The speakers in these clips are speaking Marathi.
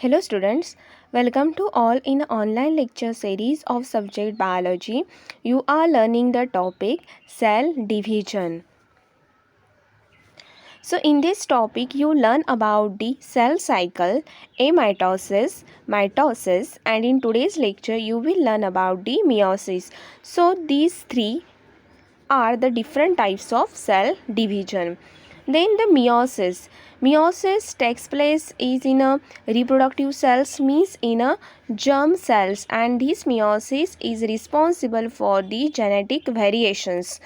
Hello students, welcome to all in online lecture series of subject biology. You are learning the topic cell division. So in this topic you learn about the cell cycle, mitosis and in today's lecture you will learn about the meiosis. So these three are the different types of cell division. Then the meiosis. Meiosis takes place is in a reproductive cells, means in a germ cells, and this meiosis is responsible for the genetic variations.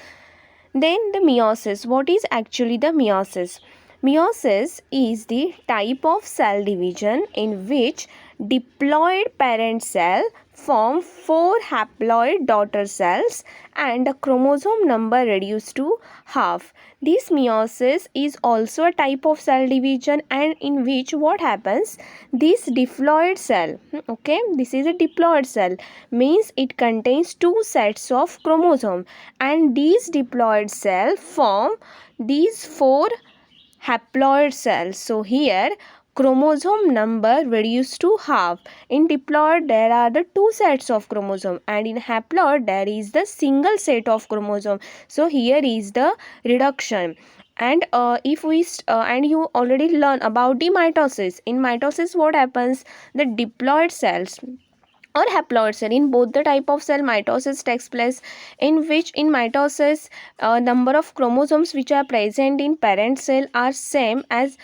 Then the meiosis. What is actually the meiosis? Meiosis is the type of cell division in which diploid parent cell form four haploid daughter cells and the chromosome number reduced to half. This meiosis is also a type of cell division and in which what happens, this diploid cell, this is a diploid cell, means it contains two sets of chromosome and these diploid cell form these four haploid cells. So here chromosome number reduced to half. In diploid there are the two sets of chromosome and in haploid there is the single set of chromosome. So here is the reduction. And and you already learn about the mitosis. In mitosis what happens, the diploid cells or haploid cell, in both the type of cell mitosis takes place, in which in mitosis number of chromosomes which are present in parent cell are same as,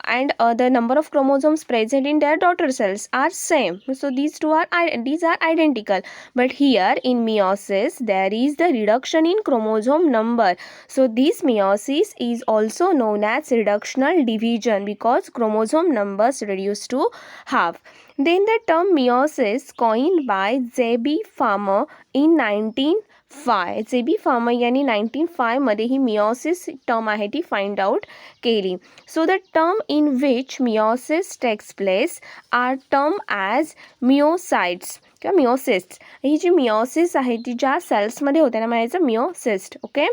and the number of chromosomes present in their daughter cells are same. So these are identical, but here in meiosis there is the reduction in chromosome number. So this meiosis is also known as reductional division because chromosome numbers reduced to half. Then the term meiosis coined by J.B. Farmer in 1905. J.B. Farmer यांनी 1905 मध्ये ही meiosis term आहे ती find out केली. So the term in which meiosis takes place are termed as meiocytes किंवा meiocysts. ही जी meiosis आहे ती ज्या cells मध्ये होते ना म्हणायचं meiocyst. Okay.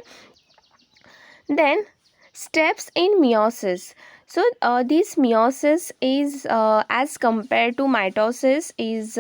Then steps in meiosis. So this meiosis is as compared to mitosis is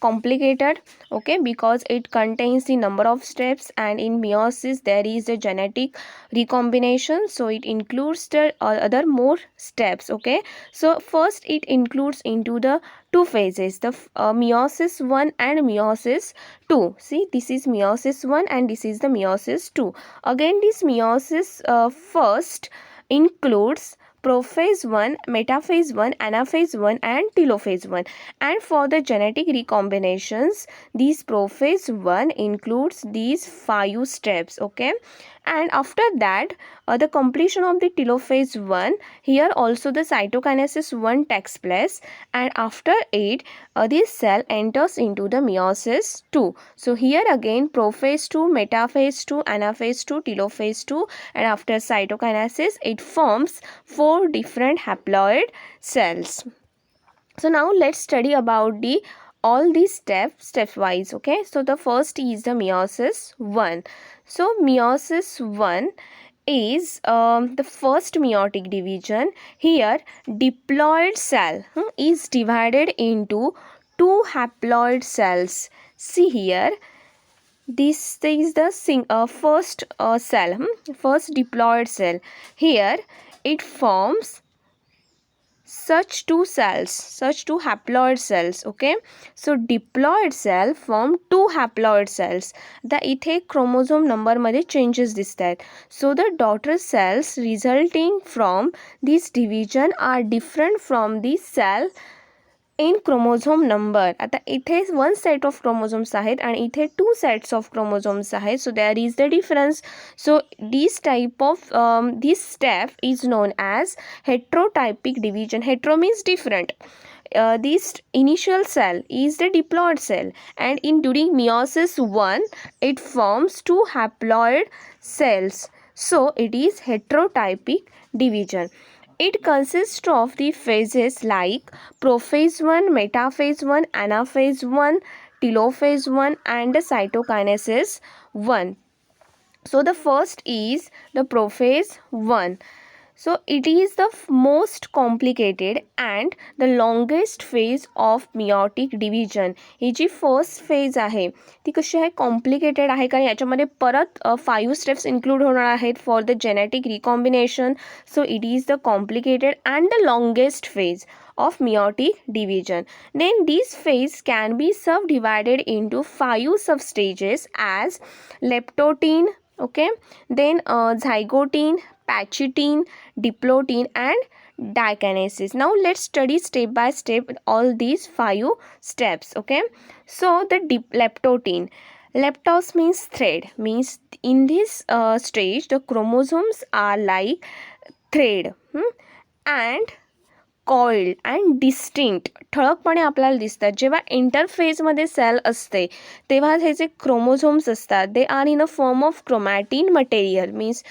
complicated, okay, because it contains the number of steps, and in meiosis there is a genetic recombination, so it includes the other more steps. Okay, so first it includes into the two phases, the meiosis 1 and meiosis 2. See, this is meiosis 1 and this is the meiosis 2. Again this meiosis first includes prophase 1, metaphase 1, anaphase 1 and telophase 1. And for the genetic recombinations, this prophase 1 includes these 5 steps. Okay, and after that the completion of the telophase 1, here also the cytokinesis 1 takes place, and after it this cell enters into the meiosis 2. So here again prophase 2, metaphase 2, anaphase 2, telophase 2, and after cytokinesis it forms 4 different haploid cells. So now let's study about the all these stepwise. Okay, so the first is the meiosis 1. So meiosis 1 is the first meiotic division. Here diploid cell is divided into two haploid cells. See here, this is the first cell, first diploid cell. Here it forms such two haploid cells. Okay, so diploid cell form two haploid cells. The इथे chromosome number मध्ये changes दिसतात. So the daughter cells resulting from this division are different from the cell in chromosome number. आता इथे one set of chromosomes आहेत आणि इथे two sets of chromosomes आहेत, so there is the difference. So this type of this step is known as heterotypic division. Hetero means different. This initial cell is the diploid cell, and in during meiosis 1 it forms two haploid cells, so it is heterotypic division. It consists of the phases like prophase 1, metaphase 1, anaphase 1, telophase 1 and the cytokinesis 1. So the first is the prophase 1. So it is the most complicated and the longest phase of meiotic division. ही जी फर्स्ट फेज आहे ती कशी आहे, कॉम्प्लिकेटेड आहे, कारण याच्यामध्ये परत 5 स्टेप्स इन्क्लूड होणार आहेत for the genetic recombination. So it is the complicated and the longest phase of meiotic division. Then this phase can be subdivided into 5 substages as leptotin, okay, then zygote, pachytene, diplotin and dikinesis. Now let's study step by step all these 5 steps, okay. So the leptotin, leptos means thread, means in this stage the chromosomes are like thread, and coiled and distinct ठळकपणे आपल्याला दिसतात. जेव्हा इंटरफेजमध्ये सेल असते तेव्हा हे जे क्रोमोझोम्स असतात they are in a form of chromatin material. Means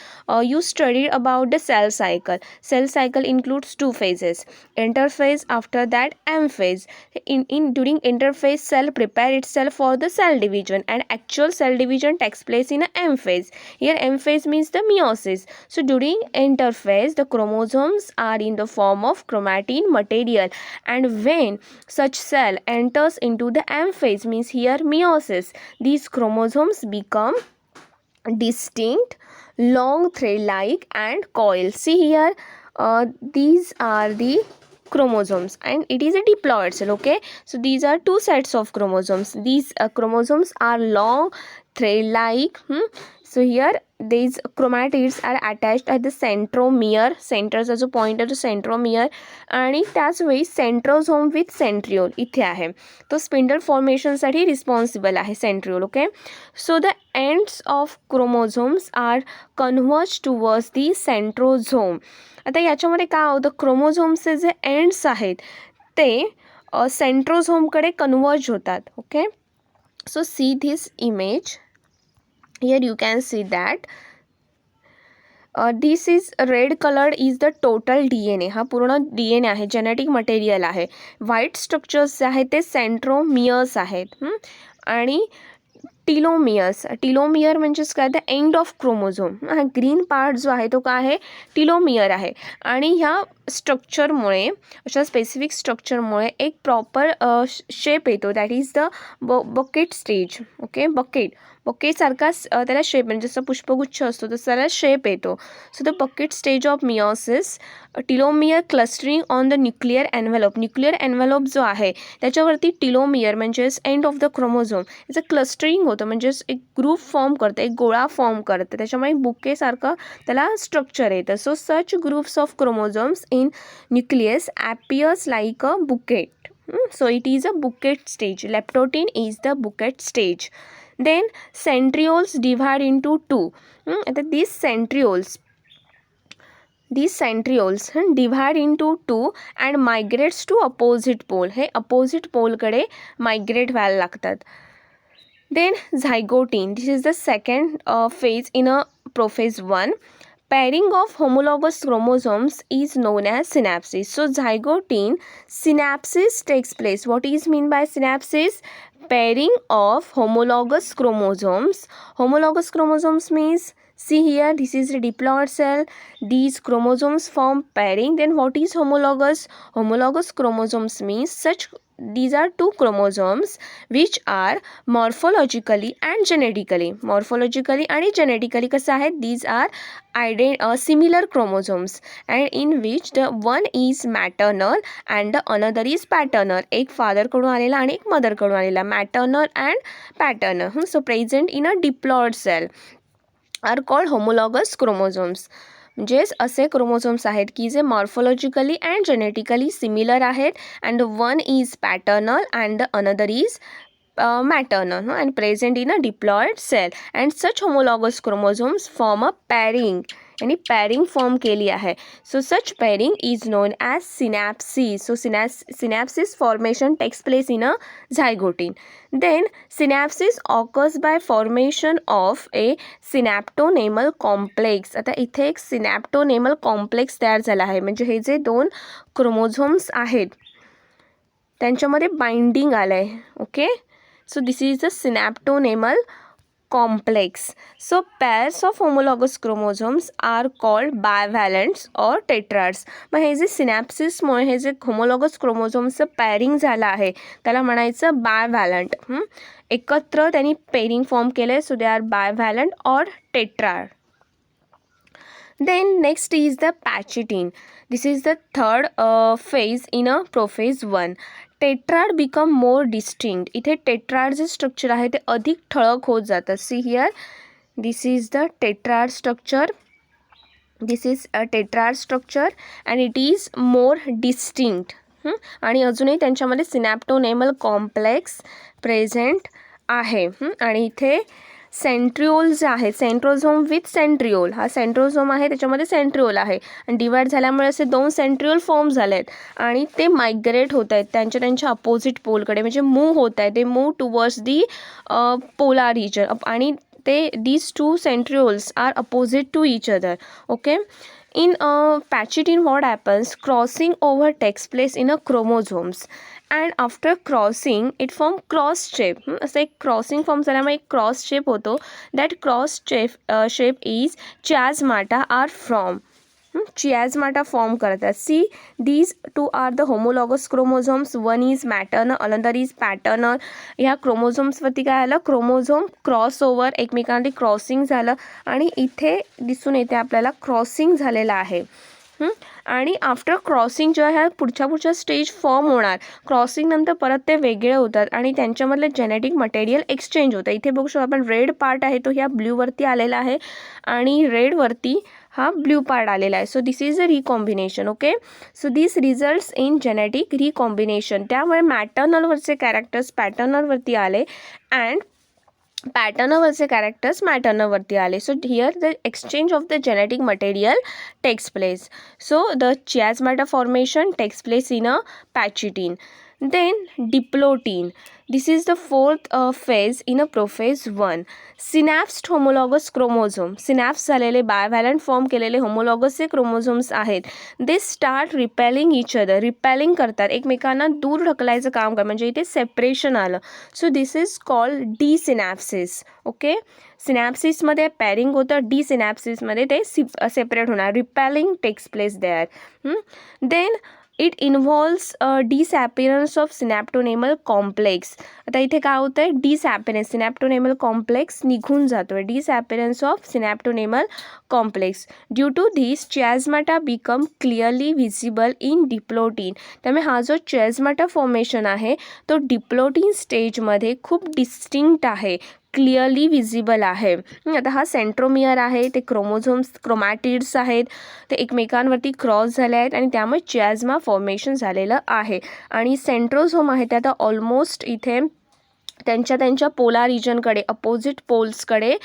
you studied about the cell cycle. Cell cycle includes 2 phases, interphase, after that M phase. During interphase, cell prepare itself for the cell division, and actual cell division takes place in a M phase. Here M phase means the meiosis. So during interphase the chromosomes are in the form of chromatin material, and when such cell enters into the M phase, means here meiosis, these chromosomes become distinct, long thread like and coil. See here, these are the chromosomes and it is a diploid cell, okay. So these are 2 sets of chromosomes. These chromosomes are long thread like. So here these chromatids are attached at the centromere, सेंटरचा जो पॉइंट आहे तो सेंट्रोमियर, आणि त्याच वेळी सेंट्रोझोम विथ सेंट्रिओल इथे आहे, तो स्पिंडल फॉर्मेशनसाठी रिस्पॉन्सिबल आहे centriole, okay. So the ends of chromosomes are converge towards the centrosome. आता याच्यामध्ये काय होतं, क्रोमोझोम्सचे जे एंड्स आहेत ते सेंट्रोझोमकडे कन्वर्ज होतात, okay. So see this image. Here you can see that this is red colored is the total DNA. हा पूर्ण DNA आहे, जेनेटिक मटेरियल आहे. व्हाईट स्ट्रक्चर्स जे आहेत ते सेंट्रोमियर्स आहेत, आणि टिलोमियर्स, टिलोमियर म्हणजेच काय, द एंड ऑफ क्रोमोझोम. हा ग्रीन पार्ट जो आहे तो काय आहे, टिलोमियर आहे. आणि ह्या स्ट्रक्चरमुळे, अशा स्पेसिफिक स्ट्रक्चरमुळे एक प्रॉपर शेप येतो, that is the bucket stage, okay. बकेटसारखाच त्याला शेप, म्हणजे जसं पुष्पगुच्छ असतो तसं त्याला शेप येतो. So the bucket stage of meiosis, telomere clustering on the nuclear envelope. Nuclear envelope जो आहे त्याच्यावरती टिलोमियर म्हणजेच एंड ऑफ द क्रोमोझोम याचं क्लस्टरिंग होतं, म्हणजेच एक ग्रुप फॉर्म करतं, एक गोळा फॉर्म करतं, त्याच्यामुळे बुकेसारखं त्याला स्ट्रक्चर येतं. So such groups of chromosomes in nucleus appears like a bouquet. So it is a bouquet stage. Leptotin is the bouquet stage. Then centrioles divide into 2. These centrioles divide into 2 and migrates to opposite pole. हे opposite pole कडे migrate व्हायला लागतात. Then zygote, this is the second phase in a prophase 1. Pairing of homologous chromosomes is known as synapsis. So zygote synapsis takes place. What is mean by synapsis? Pairing of homologous chromosomes. Homologous chromosomes means, see here, this is a diploid cell. These chromosomes form pairing. Then what is homologous? Homologous chromosomes means these are 2 chromosomes which are morphologically and genetically. Morphologically and genetically कसं आहे, these are similar chromosomes, and in which the one is maternal and the another is paternal. एक father कडून आलेला आणि एक mother कडून आलेला, maternal and paternal. So present in a diploid cell are called homologous chromosomes. म्हणजेच असे क्रोमोझोम्स आहेत की जे मॉर्फोलॉजिकली अँड जेनेटिकली सिमिलर आहेत, and one is paternal and the another is maternal and present in a diploid cell, and such homologous chromosomes form a pairing. आणि pairing form केली आहे. So such pairing is known as synapsis. So synapsis formation takes place in a zygote. Then synapsis occurs by formation of a synaptonemal complex. आता इथे एक synaptonemal complex तयार झाला आहे, म्हणजे हे जे 2 क्रोमोझोम्स आहेत त्यांच्यामध्ये बाइंडिंग आलं आहे, okay. So this is the synaptonemal complex. So pairs of homologous chromosomes are called bivalents or tetrads. मग हे जे सिनॅप्सिसमुळे हे जे होमोलॉगस क्रोमोझोम्सचं पॅरिंग झालं आहे त्याला म्हणायचं बायव्हॅलंट. एकत्र त्यांनी पेरिंग फॉर्म केले, सो दे आर बायव्हॅलंट और tetrad. Then next is the patchitine. This is the third phase in a prophase 1. Tetrad become more distinct. इथे टेट्राड जे स्ट्रक्चर आहे ते अधिक ठळक होत जातं. See here, this is the tetrad structure. This is a tetrad structure and it is more distinct. आणि अजूनही त्यांच्यामध्ये सिनॅप्टोनेमल कॉम्प्लेक्स प्रेझेंट आहे. आणि इथे सेंट्रिओल जे आहे, सेंट्रोझोम विथ सेंट्रिओल, हा सेंट्रोझोम आहे त्याच्यामध्ये सेंट्रिओल आहे आणि डिवाइड झाल्यामुळे असे 2 सेंट्रिओल फॉर्म झाले आहेत आणि ते मायग्रेट होत आहेत त्यांच्या अपोजिट पोलकडे, म्हणजे मूव्ह होत आहे. ते move towards the polar region आणि ते these 2 centrioles are opposite to each other. Okay, in patchitine what happens, crossing over takes place in a chromosomes and after crossing it form cross shape. असं एक क्रॉसिंग फॉर्म झाल्यामुळे एक क्रॉस शेप होतो. That cross shape is chiasmata are from. Chiasmata form करतात. See, these 2 are the homologous chromosomes. One is maternal, another is paternal. ह्या क्रोमोझोम्सवरती काय आलं, क्रोमोझोम क्रॉस ओव्हर, एकमेकांमध्ये क्रॉसिंग झालं आणि इथे दिसून येते आपल्याला क्रॉसिंग झालेलं आहे. आणि आफ्टर क्रॉसिंग जेव्हा ह्या पुढच्या स्टेज फॉर्म होणार, क्रॉसिंग नंतर परत ते वेगळे होतात आणि त्यांच्यामधलं जेनेटिक मटेरियल एक्सचेंज होतं. इथे बघू शकतो आपण रेड पार्ट आहे तो ह्या ब्ल्यूवरती आलेला आहे आणि रेडवरती हा ब्ल्यू पार्ट आलेला आहे. So this is a recombination. Okay, so this results in genetic recombination. त्यामुळे मॅटर्नलवरचे कॅरेक्टर्स पॅटर्नलवरती आले अँड पॅटर्नवरचे कॅरेक्टर्स मॅटर्नवरती आले. So here the exchange of the genetic material takes place. So the chiasmata formation takes place in a pachytene. Then diplotin. This is the fourth phase in a prophase 1. Synapsed homologous chromosome. Synapse झालेले बायव्हॅलंट फॉर्म केलेले होमोलॉगसचे क्रोमोझोम्स आहेत. They start repelling each other. Repelling करतात, एकमेकांना दूर ढकलायचं काम करतात, म्हणजे इथे सेपरेशन आलं. So this is called desynapsis. Okay, सिनॅप्सिसमध्ये पॅरिंग होतं, डिसिनॅप्सिसमध्ये ते सेपरेट होणार. Repelling takes place there. Then it involves disappearance of synaptonemal complex. आता इथे काय होतं आहे, डिसॅपिरन्स, सिनॅप्टोनेमल कॉम्प्लेक्स निघून जातो आहे. Disappearance of synaptonemal complex. Due to this chiasmata become clearly visible in diplotene. त्यामुळे हा जो चियाझमाटा फॉर्मेशन आहे तो डिप्लोटीन स्टेजमध्ये खूप डिस्टिंक्ट आहे, क्लिअरली विजिबल आहे. आता हा सेंट्रोमियर आहे, ते क्रोमोझोम्स क्रोमॅटिड्स आहेत, ते एकमेकांवरती क्रॉस झाले आहेत आणि त्यामुळे चियाझमा फॉर्मेशन झालेलं आहे. आणि सेंट्रोझोम आहे ते आता ऑलमोस्ट इथे त्यांच्या पोलार रिजनकडे, अपोजिट पोल्सकडे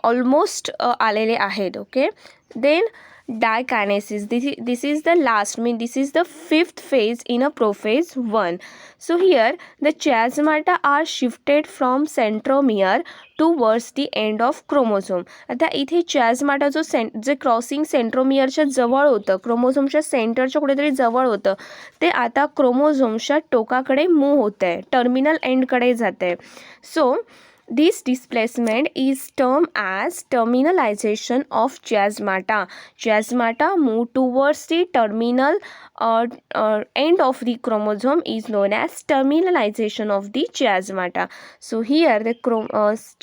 ऑलमोस्ट आलेले आहेत. Okay, then dikinesis. This is the last, this is the 5th phase in a prophase 1. So here the chiasmata are shifted from centromere towards the end of chromosome. आता इथे चियाझमाटा जे क्रॉसिंग सेंट्रोमियरच्या जवळ होतं, क्रोमोझोमच्या सेंटरच्या कुठेतरी जवळ होतं, ते आता क्रोमोझोमच्या टोकाकडे मूव्ह होत आहे, टर्मिनल एंडकडे जात आहे. So this displacement is termed as terminalization of chiasmata. Chiasmata move towards the terminal end of the chromosome is known as terminalization of the chiasmata. So here the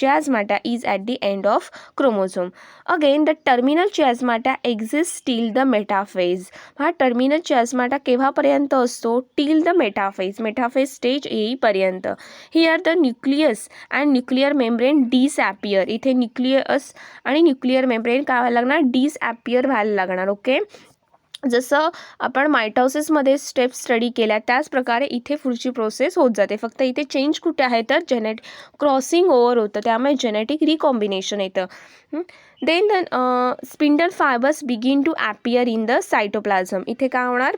chiasmata is at the end of chromosome. Again the terminal chiasmata exists till the metaphase. हा टर्मिनल चियाझमाटा केव्हापर्यंत असतो, till the metaphase, metaphase stage येईपर्यंत. Here the nucleus and nuclear membrane disappear. इथे न्यूक्लियस आणि न्यूक्लियर मेम्ब्रेन काय व्हायला लागणार, डिसॲपियर व्हायला लागणार. ओके, जसं आपण मायटोसिसमध्ये स्टेप स्टडी केल्या त्याच प्रकारे इथे पुढची प्रोसेस होत जाते. फक्त इथे चेंज कुठे आहे तर क्रॉसिंग ओव्हर होतं, त्यामुळे जेनेटिक रिकॉम्बिनेशन येतं. Then spindle fibres begin to appear in the cytoplasm. इथे काय होणार,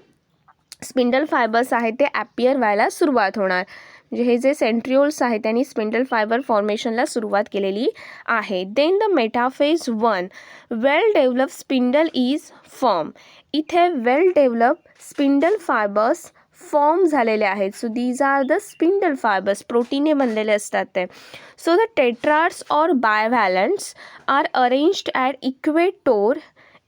स्पिंडल फायबर्स आहेत ते ॲपियर व्हायला सुरुवात होणार. म्हणजे हे जे सेंट्रिओल्स आहेत त्यांनी स्पिंडल फायबर फॉर्मेशनला सुरुवात केलेली आहे. Then the metaphase 1, well develop spindle is form. इथे well develop spindle fibres form झालेले आहेत. So these are the spindle fibres, प्रोटीने बनलेले असतात ते. So the tetrads or bivalents are arranged at equator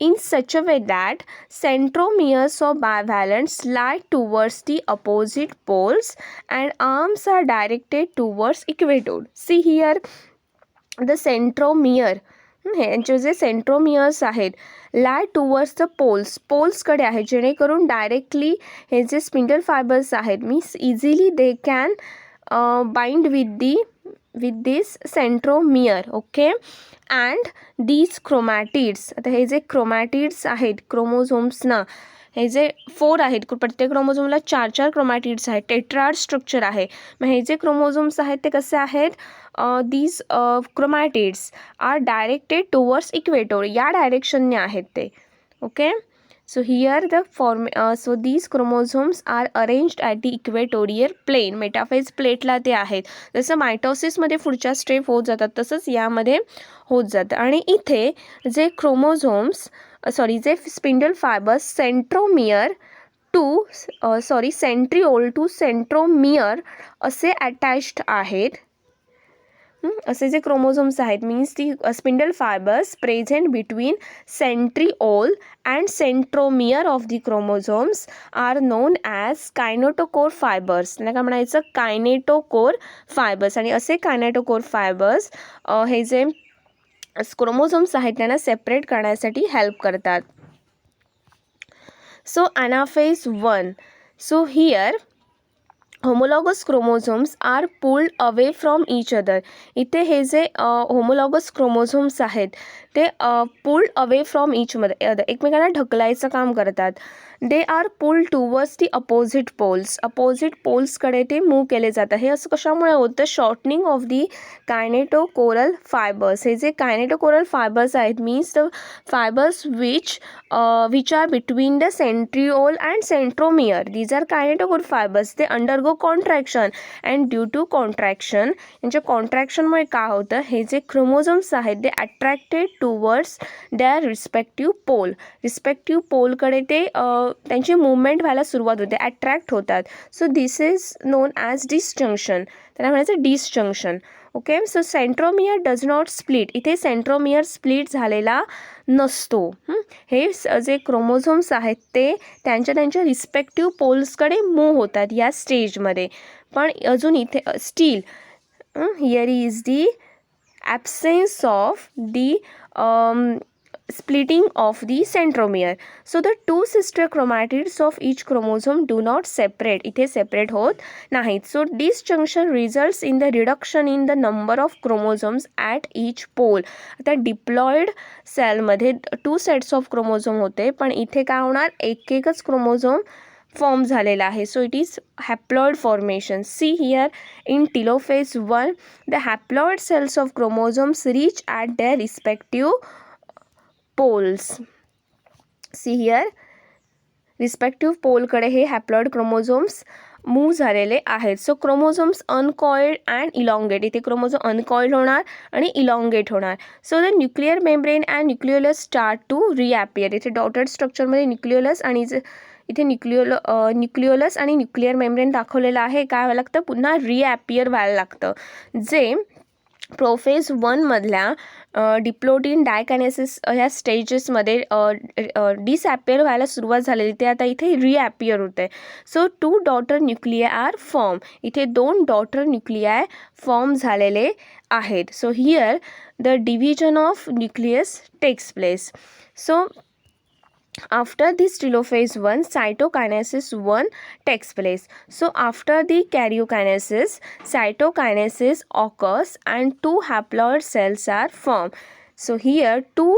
in such a way that centromeres of bivalents lie towards the opposite poles and arms are directed towards equator. See here, the centromere, यांचे जे सेंट्रोमियर्स आहेत लाय टुवर्ड्स द पोल्सकडे आहे, जेणेकरून डायरेक्टली हे जे स्पिंडल फायबर्स आहेत means easily they can bind with this centromere. Okay, and these chromatids, आता हे जे क्रोमॅटिड्स आहेत क्रोमोझोम्सना, हे जे 4 आहेत, प्रत्येक क्रोमोझोमला 4 क्रोमॅटिड्स आहेत, टेट्राड स्ट्रक्चर आहे. मग हे जे क्रोमोझोम्स आहेत ते कसे आहेत, these chromatids are directed towards equator, या डायरेक्शनने आहेत ते. Okay, so here so these chromosomes are arranged at the equatorial plane, metaphase प्लेटला ते आहेत. जसं मायटोसिसमध्ये पुढच्या स्टेप होत जातात तसंच यामध्ये होत जातं. आणि इथे जे क्रोमोझोम्स जे spindle fibres centromere to centriole to centromere असे अटॅच्ड आहेत. असे जे क्रोमोझोम्स आहेत means the spindle fibres present between centriole and centromere of the chromosomes are known as kinetochore fibres. त्यांना काय म्हणायचं, कायनेटोकोर फायबर्स. आणि असे कायनेटोकोर फायबर्स हे जे क्रोमोझोम्स आहेत त्यांना सेपरेट करण्यासाठी हेल्प करतात. So anaphase 1. So here homologous chromosomes are pulled away from each other. इथे हे जे होमोलॉगस क्रोमोझोम्स आहेत ते pulled away from each other, एकमेकांना ढकलायचं काम करतात. They are pulled towards the opposite पोल्सकडे ते मूव्ह केले जातात. हे असं कशामुळे होतं, shortening of the kinetochoral fibres. हे जे कायनेटोकोरल फायबर्स आहेत means the fibres which are between the centriole and centromere, these R kinetochore fibres. ते undergo contraction and due to contraction, यांच्या कॉन्ट्रॅक्शनमुळे काय होतं, हे जे क्रोमोझोम्स आहेत they attracted towards their respective पोलकडे ते त्यांची मूवमेंट व्हायला सुरुवात होते, अट्रॅक्ट होतात. So this is known as disjunction, त्याला म्हणायचं disjunction. Okay, so centromere does not split, इथे सेंट्रोमियर स्प्लिट झालेला नसतो. हे जे क्रोमोझोम्स आहेत ते त्यांच्या रिस्पेक्टिव्ह पोल्सकडे मूव्ह होतात या स्टेजमध्ये. पण अजून इथे steel here is the absence of the splitting of the centromere. So the two sister chromatids of each chromosome do not separate, इथे सेपरेट होत नाहीत. So disjunction results in the reduction in the number of chromosomes at each pole. आता डिप्लॉइड सेलमध्ये 2 सेट्स ऑफ क्रोमोझोम होते, पण इथे काय होणार, एकच क्रोमोझोम फॉर्म झालेला आहे. So it is haploid formation. See here in telophase 1 the haploid cells of chromosomes reach at their respective poles. See here respective पोलकडे हे हॅप्लॉइड क्रोमोझोम्स मूव्ह झालेले आहेत. So chromosomes uncoiled and elongate, इथे क्रोमोझोम अनकॉइल्ड होणार आणि इलॉंगेट होणार. So the nuclear membrane and nucleolus start to reappear. इथे डॉटेड स्ट्रक्चरमध्ये न्यूक्लियोलस आणि इथे न्यूक्लियोलस आणि न्यूक्लिअर मेम्ब्रेन दाखवलेलं आहे. काय व्हायला लागतं, पुन्हा रिॲपियर व्हायला लागतं, जे प्रोफेज 1 मधल्या डिप्लोटिन डायकायनेसिस ह्या स्टेजेसमध्ये डिसॲपियर व्हायला सुरुवात झालेली, ते आता इथे रिॲपियर होते. So 2 daughter nuclei are form, इथे 2 डॉटर न्यूक्लियाय फॉर्म झालेले आहेत. So here the division of nucleus takes place. So after this telophase 1 cytokinesis 1 takes place. So after the karyokinesis cytokinesis occurs and 2 haploid cells are formed. So here 2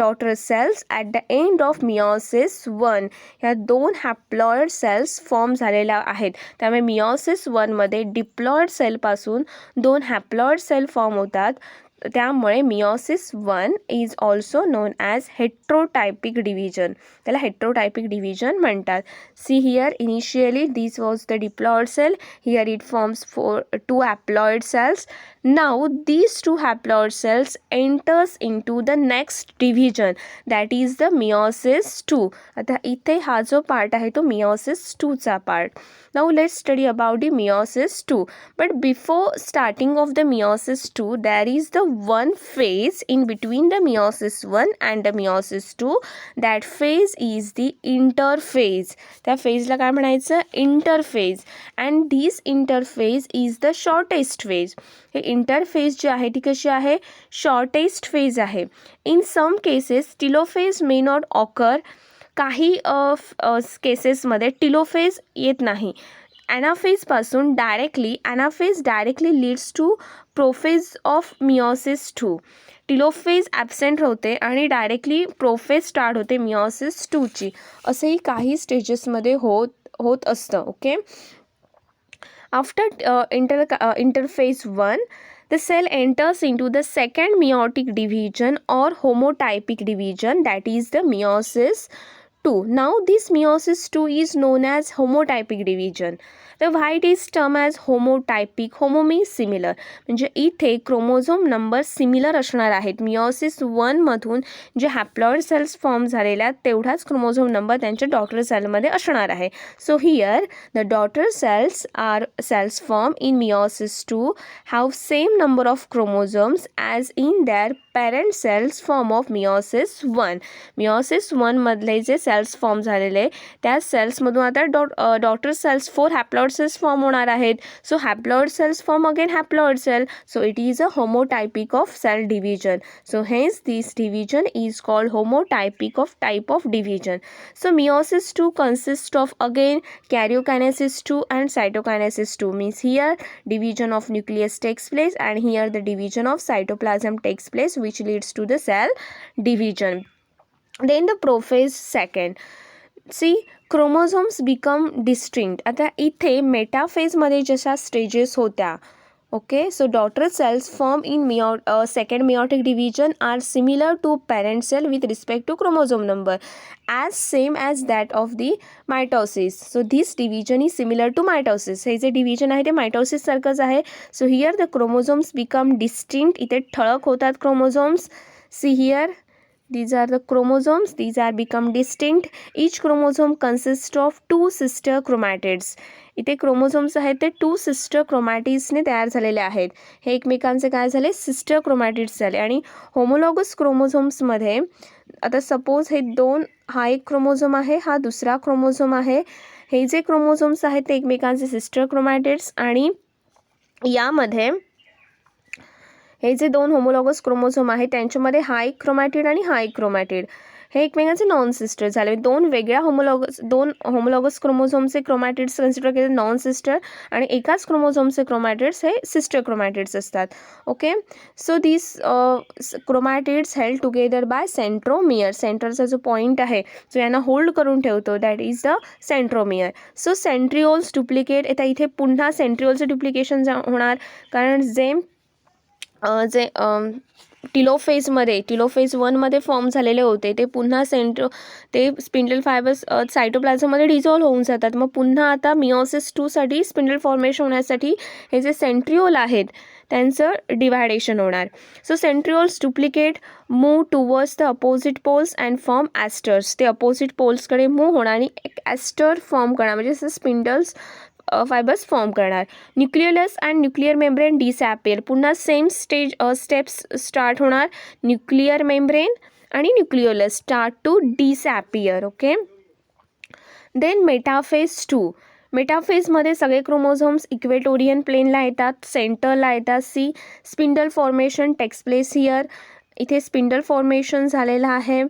daughter cells at the end of meiosis 1 ह्या 2 हॅप्लॉइड सेल्स फॉर्म झालेल्या आहेत. त्यामुळे meiosis 1 मध्ये डिप्लॉइड सेलपासून 2 हॅप्लॉइड सेल फॉर्म होतात. त्यामुळे meiosis 1 is also known as heterotypic division, त्याला हेट्रोटायपिक डिव्हिजन म्हणतात. See here initially this was the diploid cell, here it forms 2 haploid cells. Now these 2 haploid cells enters into the next division, that is the meiosis 2. आता इथे हा जो पार्ट आहे तो meiosis 2 चा part. Now let's study about the meiosis 2. But before starting of the meiosis 2, there is the one phase in between the meiosis 1 and the meiosis 2. That phase is the interphase. त्या फेजला काय म्हणायचं? Interphase. And this interphase is the shortest phase. हे इंटरफेज जी आहे ती कशी आहे? शॉर्टेस्ट फेज आहे. In some cases telophase may not occur. काही केसेसमध्ये टिलोफेज येत नाही. ॲनाफेजपासून anaphase directly leads to prophase of meiosis 2. Telophase absent होते आणि डायरेक्टली प्रोफेज स्टार्ट होते मिओसिस 2 ची. असंही काही स्टेजेसमध्ये होत असतं. Okay. After interphase 1, the cell enters into the second meiotic division or homotypic division, that is the meiosis 2. Now this meiosis 2 is known as homotypic division. The why it is termed as homotypic? Homo means similar. म्हणजे इथे क्रोमोझोम नंबर सिमिलर असणार आहेत. मिओसिस 1 मधून जे हॅप्लॉइड सेल्स फॉर्म झालेल्या तेवढाच क्रोमोझोम नंबर त्यांच्या डॉटर सेलमध्ये असणार आहे. So here the daughter cells are cells form in meiosis 2 have same number of chromosomes as in their parent cells form of meiosis 1. Meiosis 1 मधले जे सेल्स फॉर्म झालेले त्या सेल्समधून आता daughter cells 4 haploid cells form होणार आहेत. So haploid cells form again haploid cell. So it is a homotypic of cell division. So hence this division is called homotypic of type of division. So meiosis 2 consists of again karyokinesis 2 and cytokinesis 2. Means here division of nucleus takes place and here the division of cytoplasm takes place, which leads to the cell division. Then the prophase second. See, chromosomes become distinct. आता इथे मेटाफेजमध्ये जशा स्टेजेस होत्या, okay, so daughter cells form in second meiotic division are similar to parent cell with respect to chromosome number as same as that of the mitosis. So this division is similar to mitosis. हे जे डिव्हिजन आहे ते मायटोसिस सारखंच आहे. So here the chromosomes become distinct. इथे ठळक होतात chromosomes. See here these are the chromosomes. These are become distinct. Each chromosome consists of 2 sister chromatids. इथे क्रोमोझोम्स आहेत ते 2 सिस्टर क्रोमॅटिड्सने तयार झालेले आहेत. हे एकमेकांचे काय झाले? सिस्टर क्रोमॅटिड्स झाले. आणि होमोलॉगस क्रोमोझोम्समध्ये आता सपोज हे हा एक क्रोमोझोम आहे, हा दुसरा क्रोमोझोम आहे. हे जे क्रोमोझोम्स आहेत ते एकमेकांचे सिस्टर क्रोमॅटिड्स आणि यामध्ये हे जे 2 होमोलॉगस क्रोमोझोम आहेत त्यांच्यामध्ये हा एक क्रोमॅटिड आणि हा एक क्रोमॅटिड हे एकमेकांचे नॉन सिस्टर झाले. 2 होमोलॉगस क्रोमोझोमचे क्रोमॅटिड्स कन्सिडर केले नॉन सिस्टर आणि एकाच क्रोमोझोमचे क्रोमॅटिड्स हे सिस्टर क्रोमॅटिड्स असतात. Okay. So this chromatids held together by centromere. सेंटरचा जो पॉईंट आहे जो यांना होल्ड करून ठेवतो that is the centromere. So centrioles duplicate. आता इथे पुन्हा सेंट्रिओलचं डुप्लिकेशन होणार कारण जे टिलोफेज 1 मध्ये फॉर्म झालेले होते ते पुन्हा ते स्पिंडल फायबर्स सायटोप्लाझममध्ये डिझॉल्व्ह होऊन जातात. मग पुन्हा आता मिओसिस 2 साठी स्पिंडल फॉर्मेशन होण्यासाठी हे जे सेंट्रिओल आहेत त्यांचं डिव्हायडेशन होणार. So centrioles duplicate move towards the opposite poles and form asters. ते अपोजिट पोल्सकडे मूव्ह होणार आणि एक ॲस्टर फॉर्म करणार म्हणजे स्पिंडल्स फायबर्स फॉर्म करणार. Nucleus and nuclear membrane disappear. पुन्हा सेम स्टेप्स स्टार्ट होणार. न्यूक्लियर मेम्ब्रेन आणि nucleolus start to disappear. Okay. Then metaphase 2. मेटाफेजमध्ये सगळे क्रोमोझोम्स इक्वेटोरियन प्लेनला येतात, सेंटरला येतात. See spindle formation takes place here. इथे स्पिंडल फॉर्मेशन झालेलं आहे.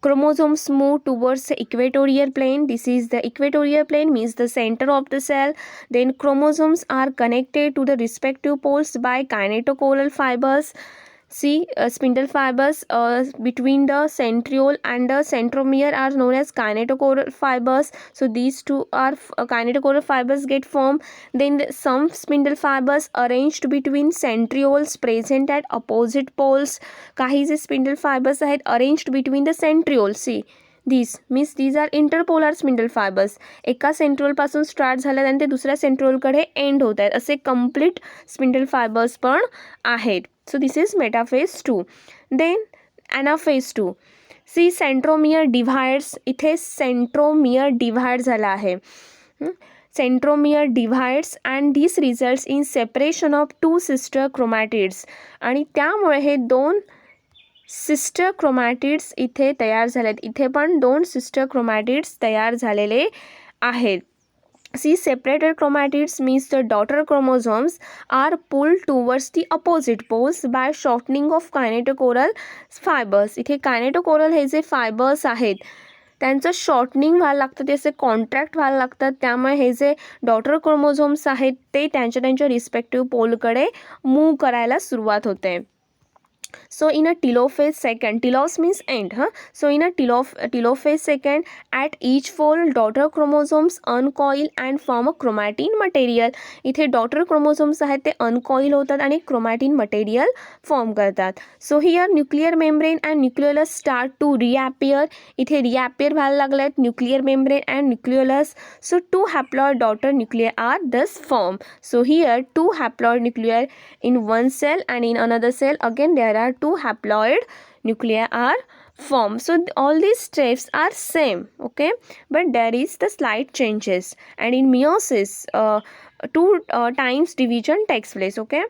Chromosomes move towards the equatorial plane. This is the equatorial plane, means the center of the cell. Then chromosomes are connected to the respective poles by kinetochore fibers. See, spindle fibers between the centriole and the centromere are known as kinetochore fibers. So these two are kinetochore fibers get formed. Then some spindle fibers arranged between centrioles present at opposite poles. काही जे spindle fibers आहेत arranged between the centrioles. See, these are interpolar spindle fibers. एका सेंट्रोल पासून स्टार्ट झाल्यात आणि ते दुसऱ्या सेंट्रोलकडे एंड होत आहेत असे कंप्लीट स्पिंडल फायबर्स पण आहेत. So this is metaphase 2. Then anaphase 2. See, centromere divides. इथे centromere divide झाला आहे. Centromere divides and this results in separation of two sister chromatids. आणि त्यामुळे हे दोन सिस्टर क्रोमॅटिड्स इथे तयार झालेत. इथे पण दोन सिस्टर क्रोमॅटिड्स तयार झालेले आहेत. See, separated chromatids means the daughter chromosomes are pulled towards the opposite poles by shortening of kinetochore fibers. इथे kinetochore हे जे फायबर्स आहेत त्यांचं शॉर्टनिंग व्हायला लागतं, ते असे कॉन्ट्रॅक्ट व्हायला लागतात. त्यामुळे हे जे डॉटर क्रोमोझोम्स आहेत ते त्यांच्या रिस्पेक्टिव्ह पोलकडे मूव्ह करायला सुरुवात होते. So in a telophase second, telos means end, so in a telophase second, at each fold daughter chromosomes uncoil and form a chromatin material. इथे daughter chromosomes आहेत ते uncoil होतात आणि chromatin material form करतात. So here nuclear membrane and nucleolus start to reappear. इथे reappear व्हायला लागलेत nuclear membrane and nucleolus. So two haploid daughter nuclei are thus formed. So here two haploid nuclei in one cell and in another cell again there are two haploid nuclei are formed. So all these steps are same, okay, but there is the slight changes. And in meiosis two times division takes place, okay.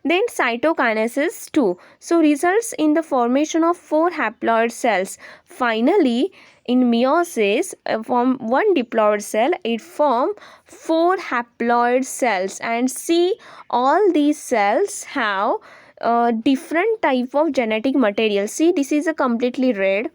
Then cytokinesis 2, so results in the formation of 4 haploid cells. Finally in meiosis from one diploid cell it form 4 haploid cells. And see, all these cells have different type of genetic material. See, this is a completely red,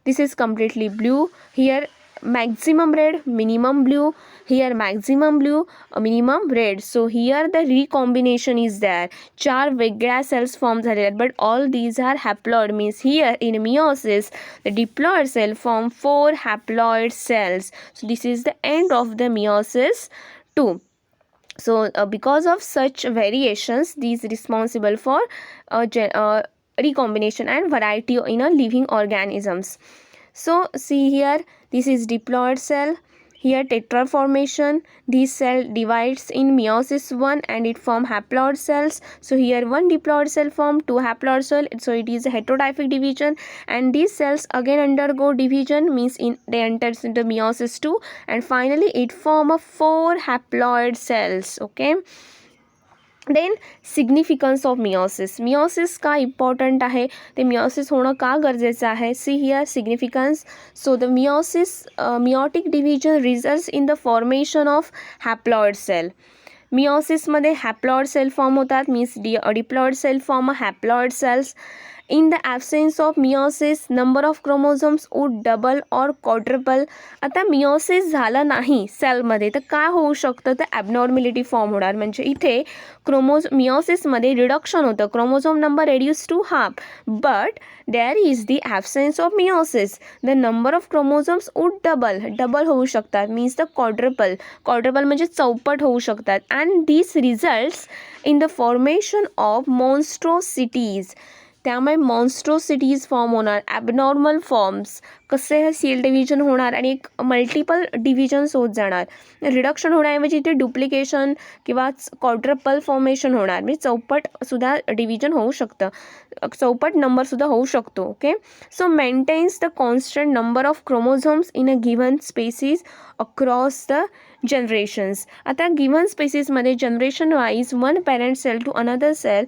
this is completely blue, here maximum red, minimum blue, here maximum blue, minimum red. So here the recombination is there. 4 वेगळ्या cells form झालेले आहेत, but all these are haploid, means here in meiosis the diploid cell form 4 haploid cells. So this is the end of the meiosis 2. So because of such variations, these responsible for recombination and variety in a living organisms. So see here, this is diploid cell, here tetrad formation, this cell divides in meiosis 1 and it form haploid cells. So here one diploid cell form 2 haploid cell, so it is a heterodiploid division. And these cells again undergo division, means they enters into meiosis 2 and finally it form a 4 haploid cells, okay. Then significance of meiosis. Meiosis का इम्पॉर्टंट आहे, ते मियोसिस होणं का गरजेचं आहे. See here significance. So the meiotic division results in the formation of haploid cell. मियोसिसमध्ये हॅप्लॉइड सेल फॉर्म होतात, means diploid cell form a haploid cells. In the absence of meiosis, number of chromosomes would double or quadruple. आता मियोसिस झालं नाही सेलमध्ये तर काय होऊ शकतं, तर ॲबनॉर्मॅलिटी फॉर्म होणार. म्हणजे इथे मियोसिसमध्ये रिडक्शन होतं, chromosome number reduce to half. But there is the absence of meiosis, the number of chromosomes would double होऊ शकतात, मीन्स द क्वाड्रपल म्हणजे चौपट होऊ शकतात. And this results in the formation of monstrosities. त्यामुळे मॉन्स्ट्रोसिटीज फॉर्म होणार, ॲबनॉर्मल फॉर्म्स, कसे हे सेल डिव्हिजन होणार आणि एक मल्टिपल डिव्हिजन्स होत जाणार. रिडक्शन होण्याऐवजी इथे डुप्लिकेशन किंवा क्वाड्रपल फॉर्मेशन होणार, म्हणजे चौपटसुद्धा डिव्हिजन होऊ शकतं, चौपट नंबरसुद्धा होऊ शकतो, okay. So maintains the constant number of chromosomes in a given species across the generations. आता गिव्हन स्पेसिसमध्ये generation wise one parent cell to another cell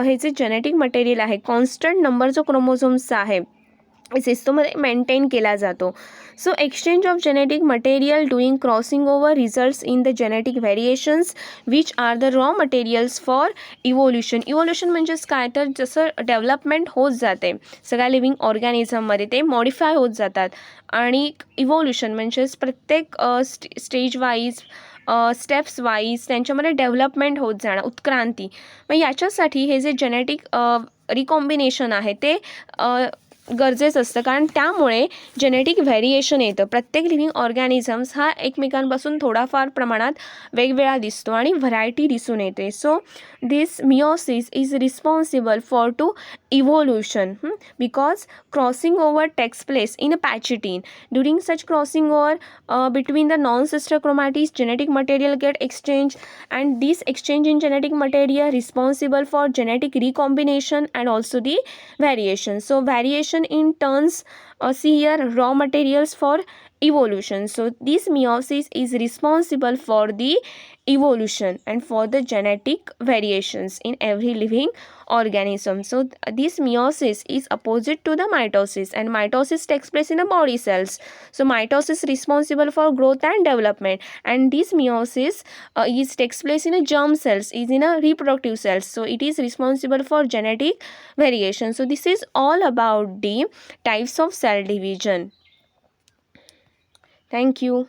हे जे जेनेटिक मटेरियल आहे, कॉन्स्टंट नंबर जो क्रोमोझोम्सचा आहे सिस्टममध्ये मेंटेन केला जातो. So exchange of genetic material doing crossing over results in the genetic variations which are the raw materials for evolution. Evolution म्हणजेच काय, तर जसं डेव्हलपमेंट होत जाते सगळ्या लिव्हिंग ऑर्गॅनिझममध्ये ते मॉडिफाय होत जातात. आणि इव्होल्युशन म्हणजेच प्रत्येक स्टेज वाईज स्टेप्स वाईज त्यांच्यामध्ये डेव्हलपमेंट होत जाणं, उत्क्रांती. मग याच्यासाठी हे जे जेनेटिक रिकॉम्बिनेशन आहे ते गरजेचं असतं, कारण त्यामुळे जेनेटिक व्हेरिएशन येतं. प्रत्येक लिव्हिंग ऑर्गॅनिझम्स हा एकमेकांपासून थोडाफार प्रमाणात वेगवेगळा दिसतो आणि व्हरायटी दिसून येते. So this meiosis is responsible for to evolution because crossing over takes place in a pachytene. During such crossing over between the non-sister chromatids, genetic material get exchanged, and this exchange in genetic material responsible for genetic recombination and also the variation. So variation in turns see here raw materials for evolution. So this meiosis is responsible for the evolution and for the genetic variations in every living organism. So this meiosis is opposite to the mitosis, and mitosis takes place in the body cells. So mitosis is responsible for growth and development, and this meiosis is takes place in a germ cells, is in a reproductive cells. So it is responsible for genetic variation. So this is all about the types of cell division. Thank you.